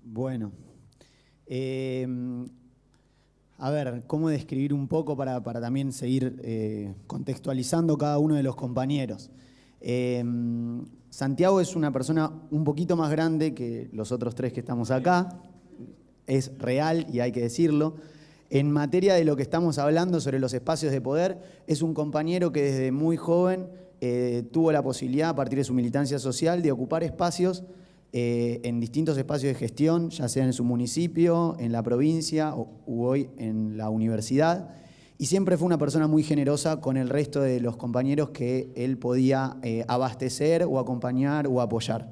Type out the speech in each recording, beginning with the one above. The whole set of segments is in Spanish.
Bueno, a ver, ¿cómo describir un poco para también seguir contextualizando cada uno de los compañeros? Santiago es una persona un poquito más grande que los otros tres que estamos acá, es real y hay que decirlo. En materia de lo que estamos hablando sobre los espacios de poder, es un compañero que desde muy joven tuvo la posibilidad, a partir de su militancia social, de ocupar espacios en distintos espacios de gestión, ya sea en su municipio, en la provincia u hoy en la universidad. Y siempre fue una persona muy generosa con el resto de los compañeros que él podía abastecer o acompañar o apoyar.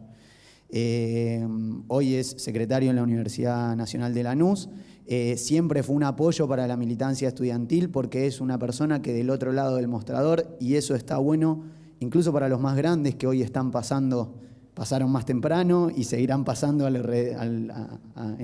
Hoy es secretario en la Universidad Nacional de Lanús. Siempre fue un apoyo para la militancia estudiantil porque es una persona que del otro lado del mostrador, y eso está bueno, incluso para los más grandes que hoy pasaron más temprano y seguirán pasando en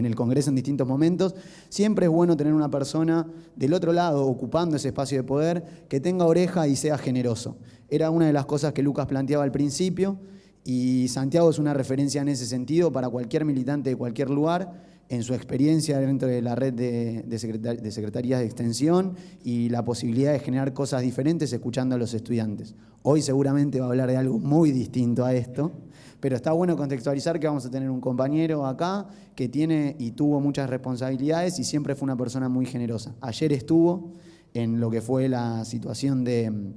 el Congreso en distintos momentos. Siempre es bueno tener una persona del otro lado ocupando ese espacio de poder que tenga oreja y sea generoso. Era una de las cosas que Lucas planteaba al principio, y Santiago es una referencia en ese sentido para cualquier militante de cualquier lugar, en su experiencia dentro de la red de secretarías de extensión y la posibilidad de generar cosas diferentes escuchando a los estudiantes. Hoy seguramente va a hablar de algo muy distinto a esto, pero está bueno contextualizar que vamos a tener un compañero acá que tiene y tuvo muchas responsabilidades y siempre fue una persona muy generosa. Ayer estuvo en lo que fue la situación del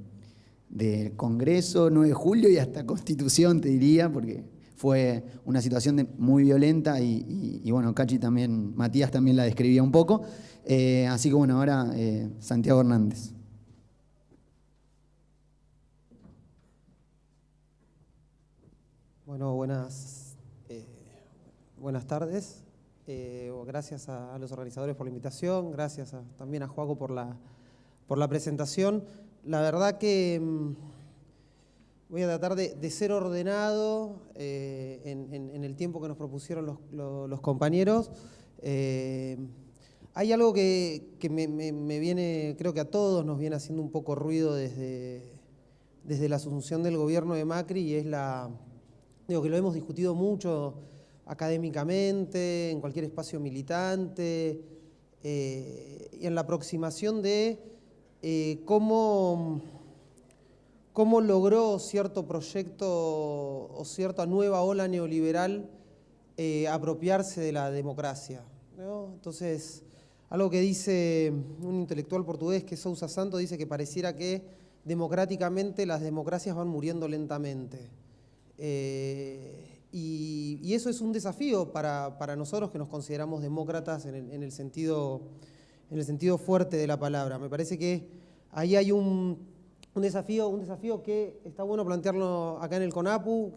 Congreso, 9 de julio y hasta Constitución, te diría, porque fue una situación muy violenta y bueno, Matías también la describía un poco. Así que bueno, ahora Santiago Hernández. Bueno, buenas tardes. Gracias a los organizadores por la invitación, gracias también a Joaco por la presentación. La verdad que voy a tratar de ser ordenado en el tiempo que nos propusieron los compañeros. Hay algo que me viene, creo que a todos nos viene haciendo un poco ruido desde la asunción del gobierno de Macri, y es digo que lo hemos discutido mucho académicamente, en cualquier espacio militante, y en la aproximación de cómo logró cierto proyecto o cierta nueva ola neoliberal apropiarse de la democracia, ¿no? Entonces, algo que dice un intelectual portugués, que es Sousa Santos, dice que pareciera que democráticamente las democracias van muriendo lentamente. Y eso es un desafío para nosotros que nos consideramos demócratas en el sentido fuerte de la palabra. Me parece que ahí hay un desafío que está bueno plantearlo acá en el CONAPU,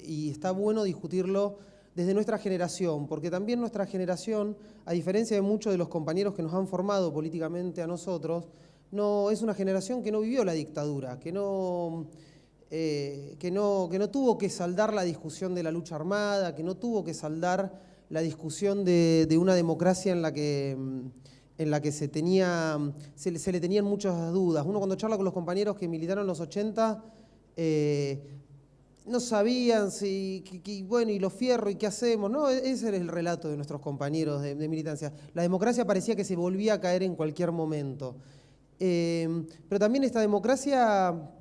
y está bueno discutirlo desde nuestra generación, porque también nuestra generación, a diferencia de muchos de los compañeros que nos han formado políticamente a nosotros, no es una generación que no vivió la dictadura, que no tuvo que saldar la discusión de la lucha armada, que no tuvo que saldar la discusión de una democracia en la que se le tenían muchas dudas. Uno cuando charla con los compañeros que militaron en los 80, no sabían bueno, y los fierros, y qué hacemos, ¿no? Ese era el relato de nuestros compañeros de militancia. La democracia parecía que se volvía a caer en cualquier momento. Pero también esta democracia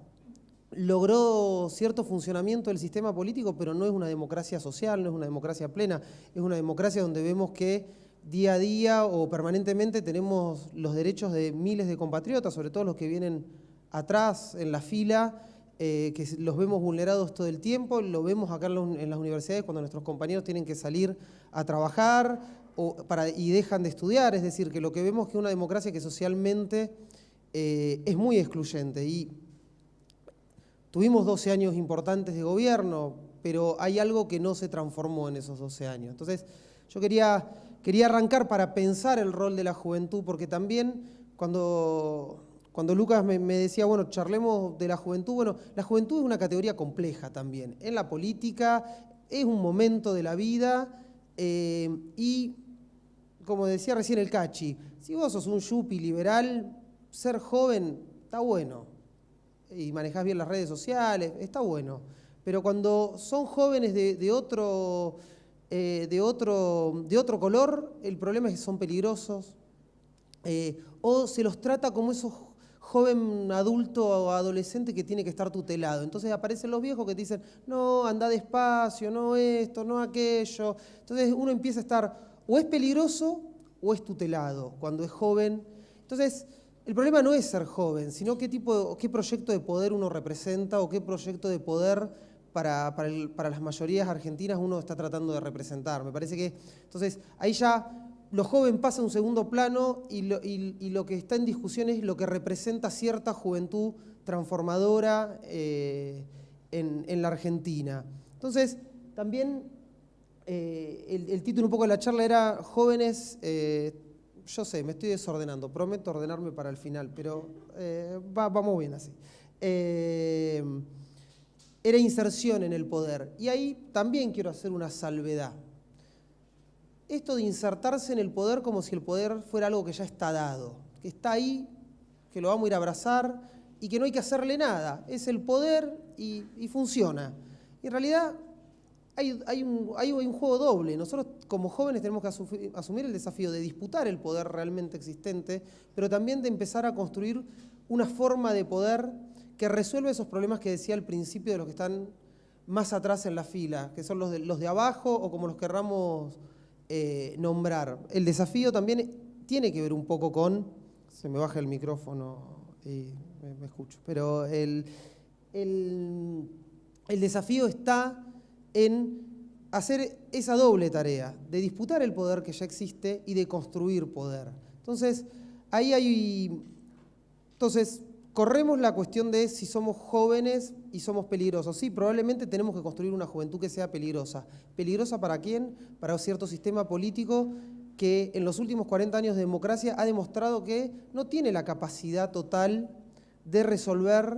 logró cierto funcionamiento del sistema político, pero no es una democracia social, no es una democracia plena, es una democracia donde vemos que día a día o permanentemente tenemos los derechos de miles de compatriotas, sobre todo los que vienen atrás en la fila, que los vemos vulnerados todo el tiempo. Lo vemos acá en las universidades cuando nuestros compañeros tienen que salir a trabajar y dejan de estudiar. Es decir, que lo que vemos es que una democracia que socialmente es muy excluyente. Y tuvimos 12 años importantes de gobierno, pero hay algo que no se transformó en esos 12 años. Entonces, yo quería arrancar para pensar el rol de la juventud, porque también cuando Lucas me decía, bueno, charlemos de la juventud, bueno, la juventud es una categoría compleja también. En la política es un momento de la vida y, como decía recién el Cachi, si vos sos un yupi liberal, ser joven está bueno y manejás bien las redes sociales, está bueno. Pero cuando son jóvenes de otro de otro color, el problema es que son peligrosos, o se los trata como esos joven adulto o adolescente que tiene que estar tutelado. Entonces aparecen los viejos que te dicen, no, anda despacio, no esto, no aquello. Entonces uno empieza a estar, o es peligroso o es tutelado cuando es joven. Entonces el problema no es ser joven, sino qué proyecto de poder uno representa o qué proyecto de poder para las mayorías argentinas uno está tratando de representar. Me parece que, entonces, ahí ya lo joven pasa a un segundo plano y lo que está en discusión es lo que representa cierta juventud transformadora en la Argentina. Entonces, también el título un poco de la charla era Jóvenes, yo sé, me estoy desordenando, prometo ordenarme para el final, pero vamos bien así. Era inserción en el poder. Y ahí también quiero hacer una salvedad. Esto de insertarse en el poder como si el poder fuera algo que ya está dado, que está ahí, que lo vamos a ir a abrazar y que no hay que hacerle nada. Es el poder y funciona. Y en realidad hay un juego doble. Nosotros como jóvenes tenemos que asumir el desafío de disputar el poder realmente existente, pero también de empezar a construir una forma de poder que resuelve esos problemas que decía al principio de los que están más atrás en la fila, que son los de abajo o como los querramos nombrar. El desafío también tiene que ver un poco con, se me baja el micrófono y me escucho, pero el desafío está en hacer esa doble tarea, de disputar el poder que ya existe y de construir poder. Entonces, corremos la cuestión de si somos jóvenes y somos peligrosos. Sí, probablemente tenemos que construir una juventud que sea peligrosa. ¿Peligrosa para quién? Para un cierto sistema político que en los últimos 40 años de democracia ha demostrado que no tiene la capacidad total de resolver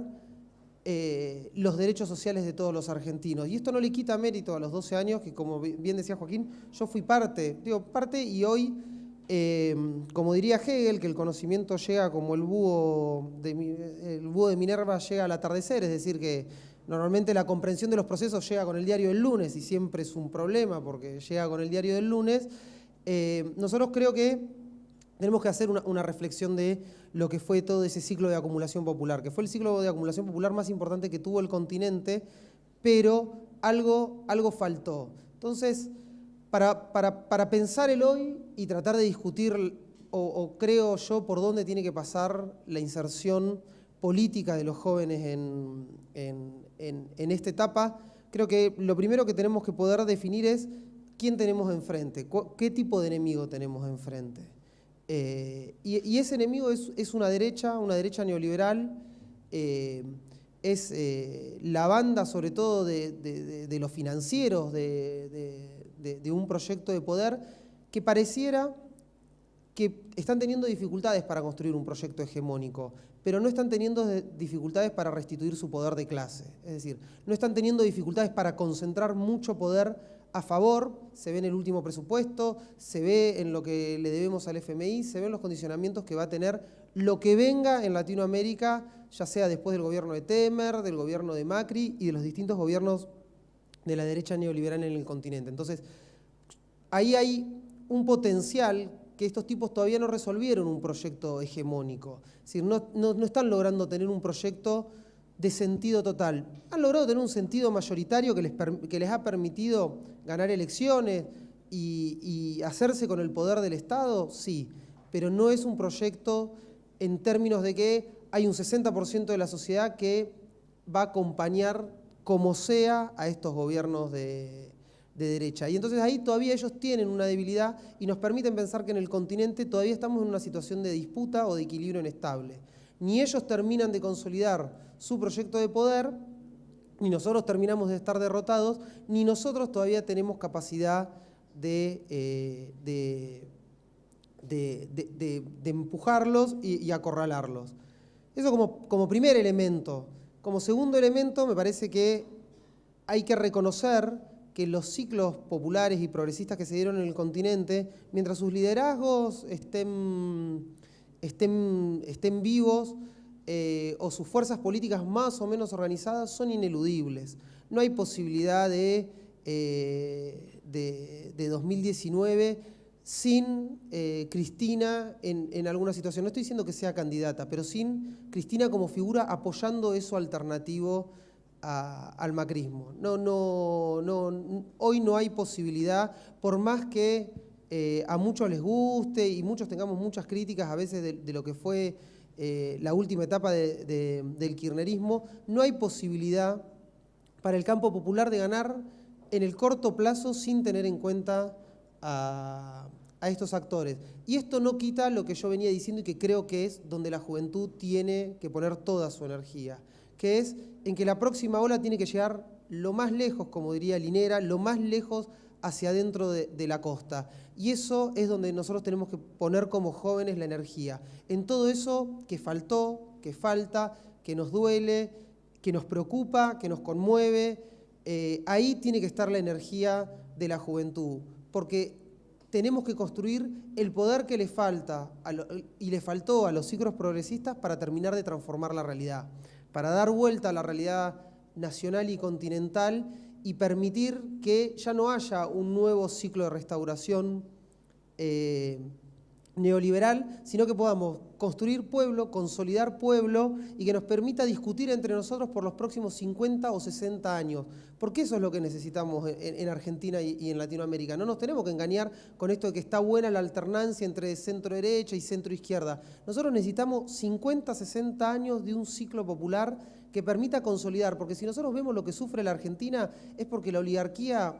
los derechos sociales de todos los argentinos. Y esto no le quita mérito a los 12 años, que como bien decía Joaquín, yo fui parte y hoy, como diría Hegel, que el conocimiento llega como el búho de Minerva llega al atardecer, es decir, que normalmente la comprensión de los procesos llega con el diario del lunes y siempre es un problema porque llega con el diario del lunes. Nosotros creo que tenemos que hacer una reflexión de lo que fue todo ese ciclo de acumulación popular, que fue el ciclo de acumulación popular más importante que tuvo el continente, pero algo faltó. Entonces, para pensar el hoy y tratar de discutir, o creo yo, por dónde tiene que pasar la inserción política de los jóvenes en esta etapa, creo que lo primero que tenemos que poder definir es quién tenemos enfrente, qué tipo de enemigo tenemos enfrente. Y ese enemigo es una derecha neoliberal, es la banda sobre todo de los financieros de un proyecto de poder que pareciera que están teniendo dificultades para construir un proyecto hegemónico, pero no están teniendo dificultades para restituir su poder de clase. Es decir, no están teniendo dificultades para concentrar mucho poder a favor, se ve en el último presupuesto, se ve en lo que le debemos al FMI, se ven los condicionamientos que va a tener lo que venga en Latinoamérica, ya sea después del gobierno de Temer, del gobierno de Macri y de los distintos gobiernos de la derecha neoliberal en el continente. Entonces, ahí hay un potencial que estos tipos todavía no resolvieron un proyecto hegemónico. Es decir, no están logrando tener un proyecto de sentido total. Han logrado tener un sentido mayoritario que les ha permitido ganar elecciones y hacerse con el poder del Estado, sí, pero no es un proyecto en términos de que hay un 60% de la sociedad que va a acompañar como sea a estos gobiernos de derecha. Y entonces ahí todavía ellos tienen una debilidad y nos permiten pensar que en el continente todavía estamos en una situación de disputa o de equilibrio inestable. Ni ellos terminan de consolidar su proyecto de poder, ni nosotros terminamos de estar derrotados, ni nosotros todavía tenemos capacidad de empujarlos y acorralarlos. Eso como primer elemento. Como segundo elemento, me parece que hay que reconocer que los ciclos populares y progresistas que se dieron en el continente, mientras sus liderazgos estén vivos, o sus fuerzas políticas más o menos organizadas, son ineludibles. No hay posibilidad de de 2019 sin Cristina en alguna situación. No estoy diciendo que sea candidata, pero sin Cristina como figura apoyando eso alternativo al macrismo. Hoy no hay posibilidad, por más que a muchos les guste y muchos tengamos muchas críticas a veces de lo que fue la última etapa del kirchnerismo, no hay posibilidad para el campo popular de ganar en el corto plazo sin tener en cuenta a estos actores. Y esto no quita lo que yo venía diciendo y que creo que es donde la juventud tiene que poner toda su energía, que es en que la próxima ola tiene que llegar lo más lejos, como diría Linera, lo más lejos hacia adentro de la costa. Y eso es donde nosotros tenemos que poner como jóvenes la energía. En todo eso que faltó, que falta, que nos duele, que nos preocupa, que nos conmueve, ahí tiene que estar la energía de la juventud, porque tenemos que construir el poder que le falta y le faltó a los ciclos progresistas para terminar de transformar la realidad, para dar vuelta a la realidad nacional y continental y permitir que ya no haya un nuevo ciclo de restauración neoliberal, sino que podamos construir pueblo, consolidar pueblo y que nos permita discutir entre nosotros por los próximos 50 o 60 años. Porque eso es lo que necesitamos en Argentina y en Latinoamérica. No nos tenemos que engañar con esto de que está buena la alternancia entre centro-derecha y centro-izquierda. Nosotros necesitamos 50, 60 años de un ciclo popular que permita consolidar, porque si nosotros vemos lo que sufre la Argentina es porque la oligarquía,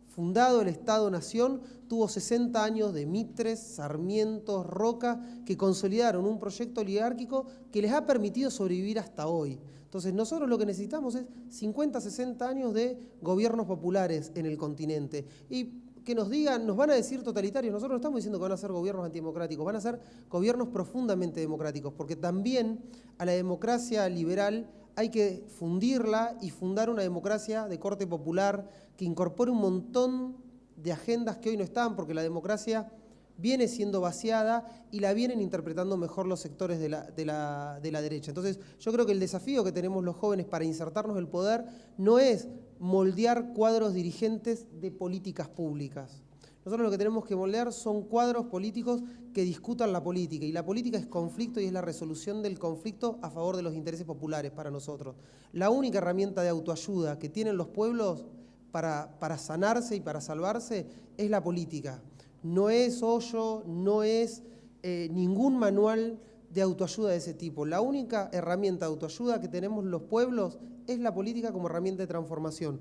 fundado el Estado-Nación, tuvo 60 años de Mitres, Sarmientos, Roca, que consolidaron un proyecto oligárquico que les ha permitido sobrevivir hasta hoy. Entonces nosotros lo que necesitamos es 50, 60 años de gobiernos populares en el continente. Y que nos digan, nos van a decir totalitarios, nosotros no estamos diciendo que van a ser gobiernos antidemocráticos, van a ser gobiernos profundamente democráticos, porque también a la democracia liberal hay que fundirla y fundar una democracia de corte popular que incorpore un montón de agendas que hoy no están, porque la democracia viene siendo vaciada y la vienen interpretando mejor los sectores de la derecha. Entonces, yo creo que el desafío que tenemos los jóvenes para insertarnos en el poder no es moldear cuadros dirigentes de políticas públicas. Nosotros lo que tenemos que moldear son cuadros políticos que discutan la política, y la política es conflicto y es la resolución del conflicto a favor de los intereses populares para nosotros. La única herramienta de autoayuda que tienen los pueblos para sanarse y para salvarse es la política. No es Hoyo, no es ningún manual de autoayuda de ese tipo. La única herramienta de autoayuda que tenemos los pueblos es la política como herramienta de transformación.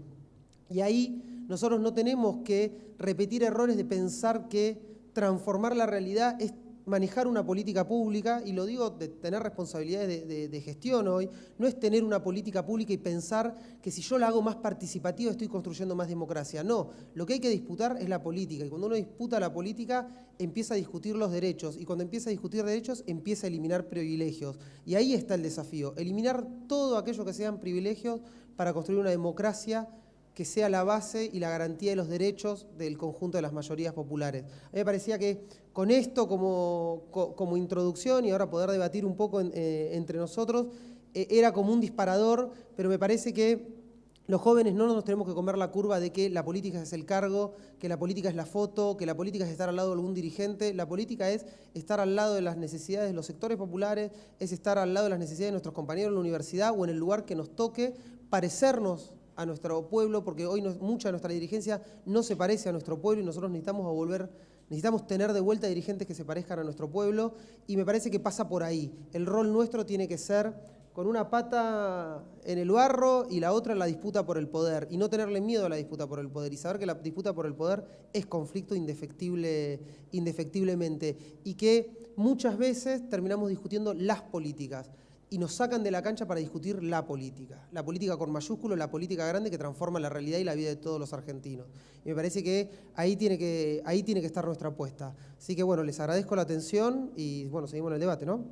Y ahí nosotros no tenemos que repetir errores de pensar que transformar la realidad es manejar una política pública, y lo digo de tener responsabilidades de gestión hoy, no es tener una política pública y pensar que si yo la hago más participativa estoy construyendo más democracia. No, lo que hay que disputar es la política, y cuando uno disputa la política empieza a discutir los derechos, y cuando empieza a discutir derechos empieza a eliminar privilegios. Y ahí está el desafío, eliminar todo aquello que sean privilegios para construir una democracia que sea la base y la garantía de los derechos del conjunto de las mayorías populares. A mí me parecía que con esto como introducción, y ahora poder debatir un poco entre nosotros, era como un disparador, pero me parece que los jóvenes no nos tenemos que comer la curva de que la política es el cargo, que la política es la foto, que la política es estar al lado de algún dirigente. La política es estar al lado de las necesidades de los sectores populares, es estar al lado de las necesidades de nuestros compañeros en la universidad o en el lugar que nos toque, parecernos a nuestro pueblo, porque hoy mucha de nuestra dirigencia no se parece a nuestro pueblo y nosotros necesitamos tener de vuelta dirigentes que se parezcan a nuestro pueblo, y me parece que pasa por ahí. El rol nuestro tiene que ser con una pata en el barro y la otra en la disputa por el poder, y no tenerle miedo a la disputa por el poder, y saber que la disputa por el poder es conflicto indefectiblemente, y que muchas veces terminamos discutiendo las políticas y nos sacan de la cancha para discutir la política con mayúsculo, la política grande que transforma la realidad y la vida de todos los argentinos. Y me parece que ahí tiene que estar nuestra apuesta. Así que bueno, les agradezco la atención y bueno, seguimos en el debate, ¿no?